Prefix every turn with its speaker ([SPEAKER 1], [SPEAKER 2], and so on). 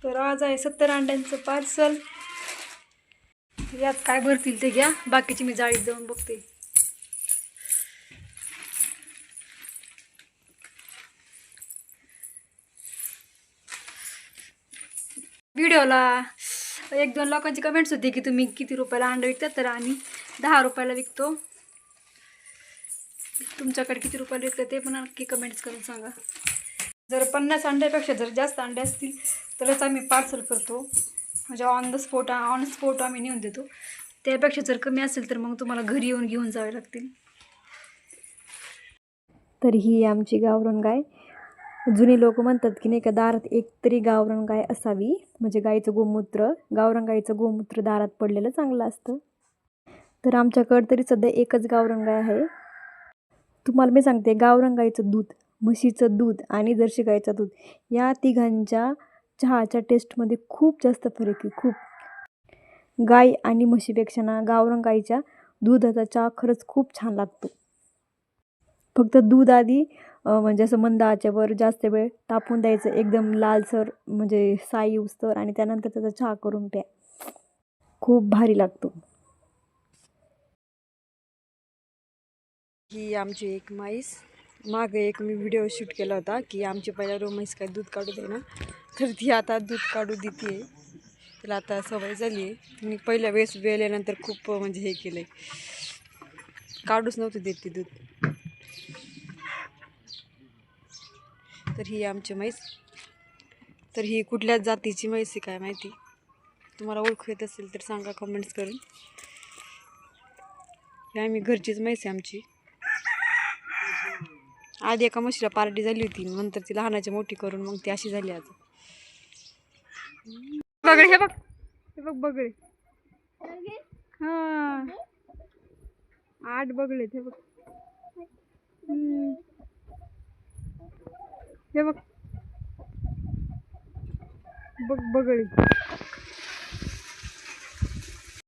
[SPEAKER 1] तर आज आहे 70 अंड्यांचं पार्सल. यात काय भरतील ते घ्या, बाकीची मी जाळीत जाऊन बघते. व्हिडिओला 1-2 लोकांची कमेंट्स होती की तुम्ही किती रुपयाला अंडे विकतात, तर आम्ही 10 रुपयाला विकतो. तुमच्याकडे किती रुपयाला विकतात ते पण नक्की कमेंट्स करून सांगा. जर 50 अंड्यापेक्षा जर जास्त अंडे असतील तरच आम्ही पार्सल करतो, म्हणजे ऑन स्पॉट आम्ही नेऊन देतो. त्यापेक्षा जर कमी असेल तर मग तुम्हाला घरी येऊन घेऊन जावे लागतील. तर ही आमची गावरान गाय. जुनी लोक म्हणतात की नाही का, दारात एक तरी गावरान गाय असावी, म्हणजे गाईचं गोमूत्र, गावरान गाईचं गोमूत्र दारात पडलेलं चांगलं असतं. तर आमच्याकडं तरी सध्या एकच गावरान गाय आहे. तुम्हाला मी सांगते, गावरान गाईचं दूध, म्हशीचं दूध आणि जर्सी गाईचं दूध या तिघांच्या चहाच्या टेस्टमध्ये खूप जास्त फरक आहे. खूप. गाय आणि म्हशीपेक्षा ना गावरान गाईच्या दुधाचा चहा खरंच खूप छान लागतो. फक्त दूध आधी म्हणजे असं मंद आचेवर जास्त वेळ तापून द्यायचं, एकदम लालसर म्हणजे साई उस्तर, आणि त्यानंतर त्याचा चहा करून प्या. खूप भारी लागतो. ही आमची एक म्हैस. मागे एक मी व्हिडिओ शूट केला होता की आमची पहिल्या म्हैस काय दूध काढू दे ना, तर ती आता दूध काढू देते. तिला आता सवय झाली आहे. मी पहिल्या वेळेस वेल्यानंतर खूप म्हणजे हे केलं आहे, काढूच नव्हतं देत ती दूध. तर ही आमची म्हैस. तर ही कुठल्या जातीची म्हैस आहे काय माहिती, तुम्हाला ओळखू येत असेल तर सांगा कमेंट्स करून. ही आम्ही घरचीच म्हैस आहे आमची. आधी एका म्हशीला पार्टी झाली होती, नंतर ती लहानाची मोठी करून मग ती अशी झाली. आता बघळे, हे बघ, हे बघ बघळे. हा 8 बघळे हे बघ. हे बघ बघ बघळे.